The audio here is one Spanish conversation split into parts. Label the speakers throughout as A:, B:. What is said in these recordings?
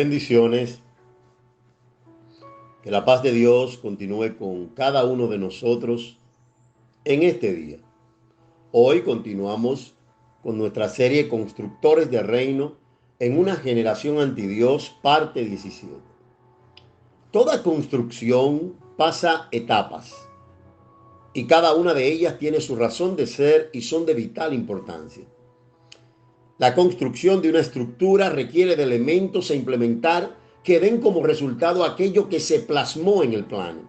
A: Bendiciones. Que la paz de Dios continúe con cada uno de nosotros en este día. Hoy continuamos con nuestra serie Constructores de Reino en una generación antidios, parte 17. Toda construcción pasa etapas y cada una de ellas tiene su razón de ser y son de vital importancia. La construcción de una estructura requiere de elementos a implementar que den como resultado aquello que se plasmó en el plano.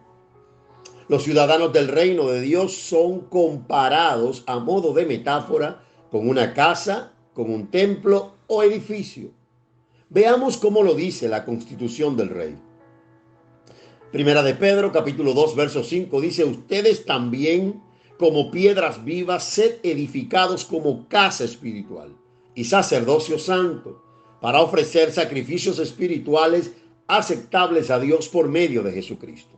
A: Los ciudadanos del reino de Dios son comparados a modo de metáfora con una casa, con un templo o edificio. Veamos cómo lo dice la Constitución del Rey. Primera de Pedro, capítulo 2, verso 5, dice: ustedes también, como piedras vivas, sed edificados como casa espiritual y sacerdocio santo, para ofrecer sacrificios espirituales aceptables a Dios por medio de Jesucristo.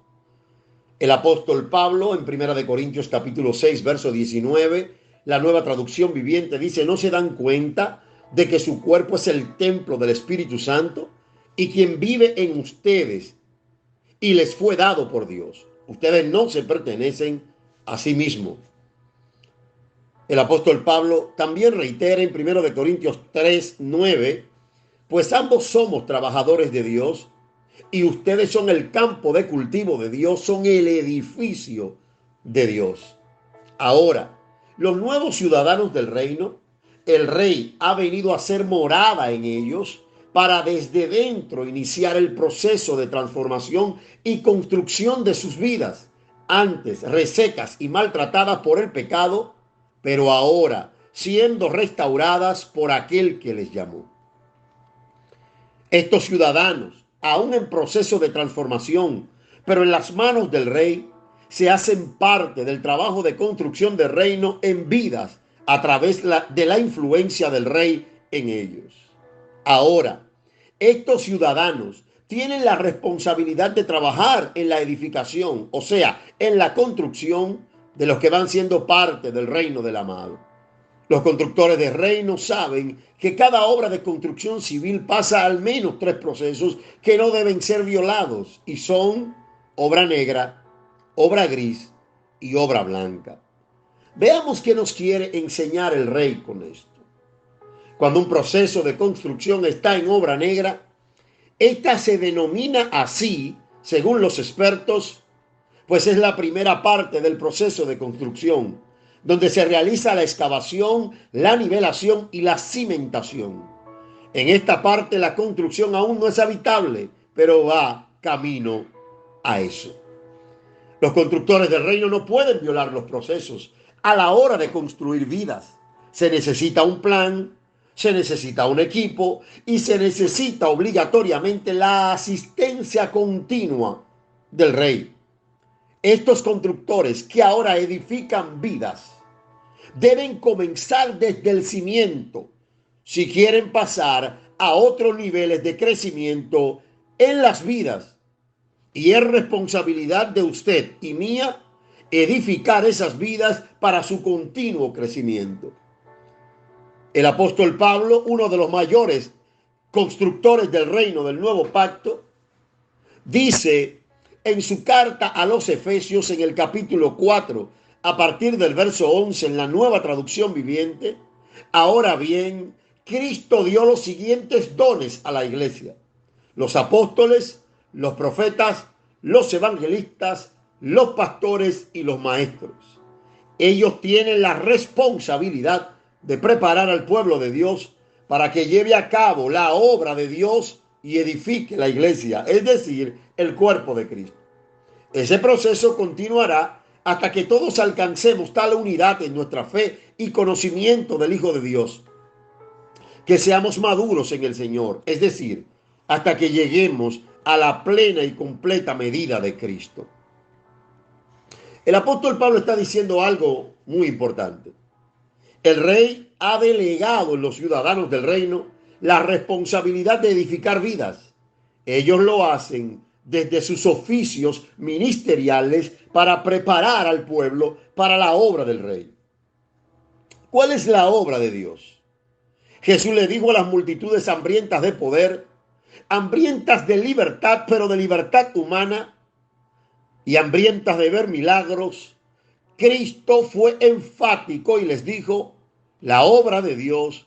A: El apóstol Pablo, en Primera de Corintios capítulo 6, verso 19, la Nueva Traducción Viviente, dice: ¿no se dan cuenta de que su cuerpo es el templo del Espíritu Santo y quien vive en ustedes y les fue dado por Dios? Ustedes no se pertenecen a sí mismos. El apóstol Pablo también reitera en 1 de Corintios 3, 9, pues ambos somos trabajadores de Dios y ustedes son el campo de cultivo de Dios, son el edificio de Dios. Ahora, los nuevos ciudadanos del reino, el rey ha venido a ser morada en ellos para desde dentro iniciar el proceso de transformación y construcción de sus vidas, antes resecas y maltratadas por el pecado, pero ahora siendo restauradas por aquel que les llamó. Estos ciudadanos, aún en proceso de transformación, pero en las manos del rey, se hacen parte del trabajo de construcción del reino en vidas a través de la influencia del rey en ellos. Ahora, estos ciudadanos tienen la responsabilidad de trabajar en la edificación, o sea, en la construcción de los que van siendo parte del reino del amado. Los constructores de reino saben que cada obra de construcción civil pasa al menos 3 procesos que no deben ser violados, y son obra negra, obra gris y obra blanca. Veamos qué nos quiere enseñar el rey con esto. Cuando un proceso de construcción está en obra negra, esta se denomina así, según los expertos, pues es la primera parte del proceso de construcción, donde se realiza la excavación, la nivelación y la cimentación. En esta parte la construcción aún no es habitable, pero va camino a eso. Los constructores del reino no pueden violar los procesos a la hora de construir vidas. Se necesita un plan, se necesita un equipo y se necesita obligatoriamente la asistencia continua del rey. Estos constructores que ahora edifican vidas deben comenzar desde el cimiento si quieren pasar a otros niveles de crecimiento en las vidas. Y es responsabilidad de usted y mía edificar esas vidas para su continuo crecimiento. El apóstol Pablo, uno de los mayores constructores del reino del nuevo pacto, dice en su carta a los Efesios en el capítulo 4, a partir del verso 11 en la Nueva Traducción Viviente: ahora bien, Cristo dio los siguientes dones a la iglesia: los apóstoles, los profetas, los evangelistas, los pastores y los maestros. Ellos tienen la responsabilidad de preparar al pueblo de Dios para que lleve a cabo la obra de Dios y edifique la iglesia, es decir, el cuerpo de Cristo. Ese proceso continuará hasta que todos alcancemos tal unidad en nuestra fe y conocimiento del Hijo de Dios, que seamos maduros en el Señor, es decir, hasta que lleguemos a la plena y completa medida de Cristo. El apóstol Pablo está diciendo algo muy importante. El rey ha delegado en los ciudadanos del reino la responsabilidad de edificar vidas. Ellos lo hacen desde sus oficios ministeriales para preparar al pueblo para la obra del rey. ¿Cuál es la obra de Dios? Jesús le dijo a las multitudes hambrientas de poder: hambrientas de libertad, pero de libertad humana, y hambrientas de ver milagros, Cristo fue enfático y les dijo: la obra de Dios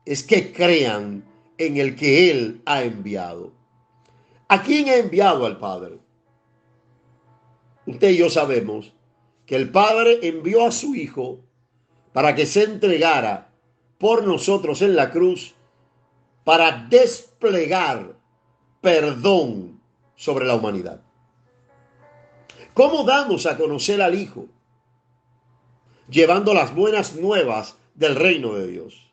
A: es que crean en el que Él ha enviado. ¿A quién ha enviado al Padre? Usted y yo sabemos que el Padre envió a su Hijo para que se entregara por nosotros en la cruz, para desplegar perdón sobre la humanidad. ¿Cómo damos a conocer al Hijo? Llevando las buenas nuevas del reino de Dios.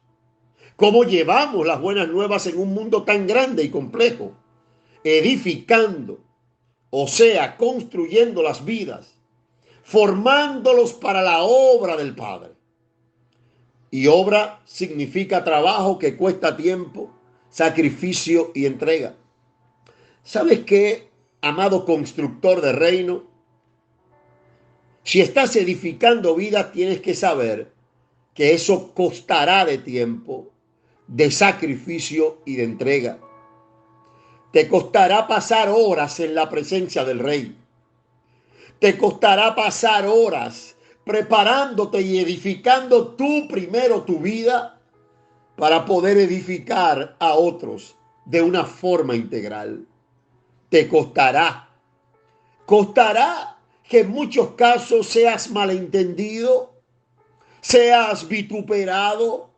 A: ¿Cómo llevamos las buenas nuevas en un mundo tan grande y complejo? Edificando, o sea, construyendo las vidas, formándolos para la obra del Padre. Y obra significa trabajo que cuesta tiempo, sacrificio y entrega. ¿Sabes qué, amado constructor de reino? Si estás edificando vida, tienes que saber que eso costará de tiempo, de sacrificio y de entrega. Te costará pasar horas en la presencia del Rey. Te costará pasar horas preparándote y edificando tú primero tu vida para poder edificar a otros de una forma integral. Te costará. Costará que en muchos casos seas malentendido, seas vituperado,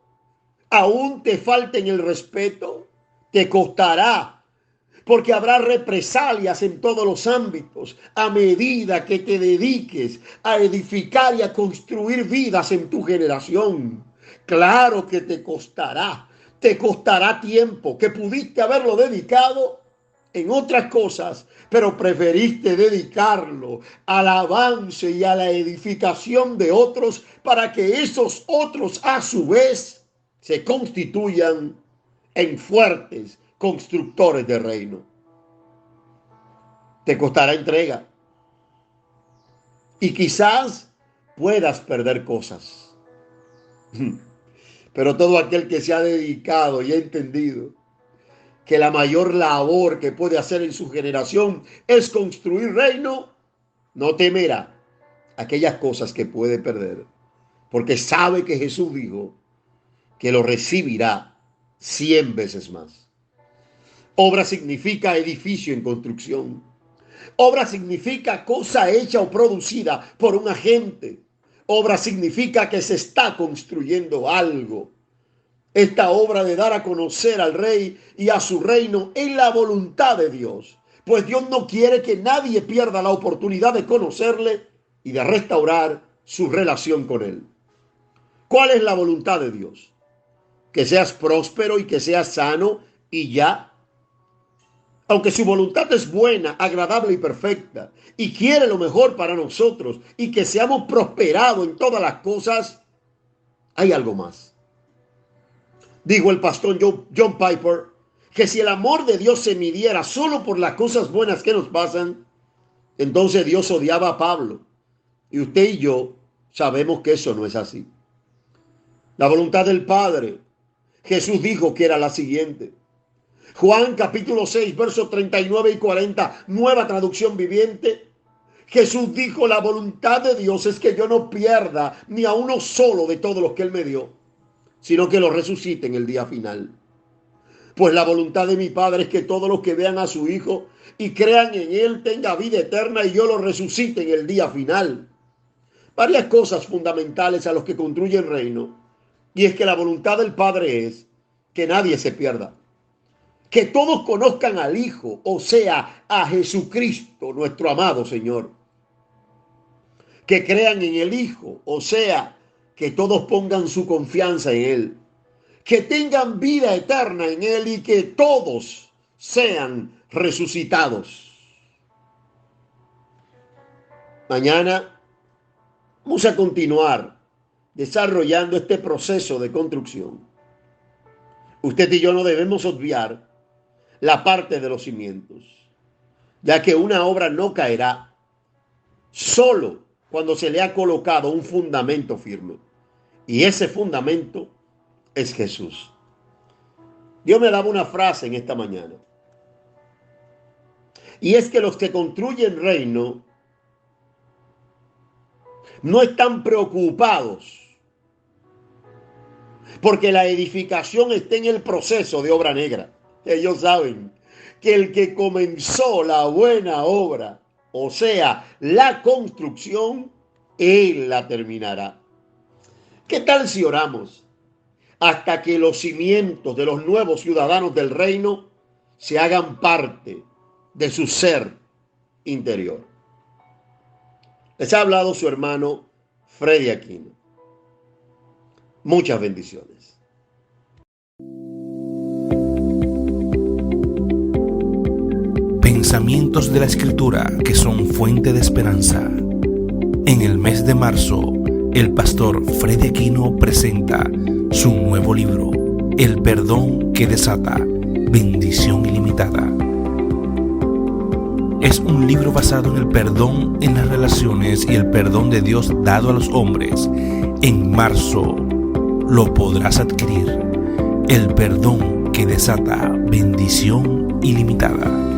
A: aún te falten el respeto. Te costará, porque habrá represalias en todos los ámbitos a medida que te dediques a edificar y a construir vidas en tu generación. Claro que te costará tiempo que pudiste haberlo dedicado en otras cosas, pero preferiste dedicarlo al avance y a la edificación de otros para que esos otros a su vez se constituyan en fuertes constructores de reino. Te costará entrega y quizás puedas perder cosas. Pero todo aquel que se ha dedicado y ha entendido que la mayor labor que puede hacer en su generación es construir reino, no temerá aquellas cosas que puede perder, porque sabe que Jesús dijo que lo recibirá 100 veces más. Obra significa edificio en construcción. Obra significa cosa hecha o producida por un agente. Obra significa que se está construyendo algo. Esta obra de dar a conocer al Rey y a su reino es la voluntad de Dios, pues Dios no quiere que nadie pierda la oportunidad de conocerle y de restaurar su relación con Él. ¿Cuál es la voluntad de Dios? Que seas próspero y que seas sano y ya. Aunque su voluntad es buena, agradable y perfecta, y quiere lo mejor para nosotros y que seamos prosperados en todas las cosas, hay algo más. Dijo el pastor John Piper que si el amor de Dios se midiera solo por las cosas buenas que nos pasan, entonces Dios odiaba a Pablo. Y usted y yo sabemos que eso no es así. La voluntad del Padre, Jesús dijo que era la siguiente. Juan capítulo 6, versos 39 y 40, nueva traducción viviente. Jesús dijo: la voluntad de Dios es que yo no pierda ni a uno solo de todos los que Él me dio, sino que lo resucite en el día final. Pues la voluntad de mi Padre es que todos los que vean a su Hijo y crean en Él tengan vida eterna y yo lo resucite en el día final. Varias cosas fundamentales a los que construyen reino, y es que la voluntad del Padre es que nadie se pierda, que todos conozcan al Hijo, o sea, a Jesucristo, nuestro amado Señor, que crean en el Hijo, o sea, que todos pongan su confianza en Él, que tengan vida eterna en Él y que todos sean resucitados. Mañana vamos a continuar desarrollando este proceso de construcción. Usted y yo no debemos obviar la parte de los cimientos, ya que una obra no caerá solo cuando se le ha colocado un fundamento firme. Y ese fundamento es Jesús. Dios me daba una frase en esta mañana. Y es que los que construyen reino no están preocupados porque la edificación está en el proceso de obra negra. Ellos saben que el que comenzó la buena obra, o sea, la construcción, él la terminará. ¿Qué tal si oramos hasta que los cimientos de los nuevos ciudadanos del reino se hagan parte de su ser interior? Les ha hablado su hermano Freddy Aquino. Muchas bendiciones.
B: Pensamientos de la Escritura que son fuente de esperanza. En el mes de marzo, el pastor Freddy Aquino presenta su nuevo libro, El perdón que desata, bendición ilimitada. Es un libro basado en el perdón en las relaciones y el perdón de Dios dado a los hombres. En marzo lo podrás adquirir. El perdón que desata bendición ilimitada.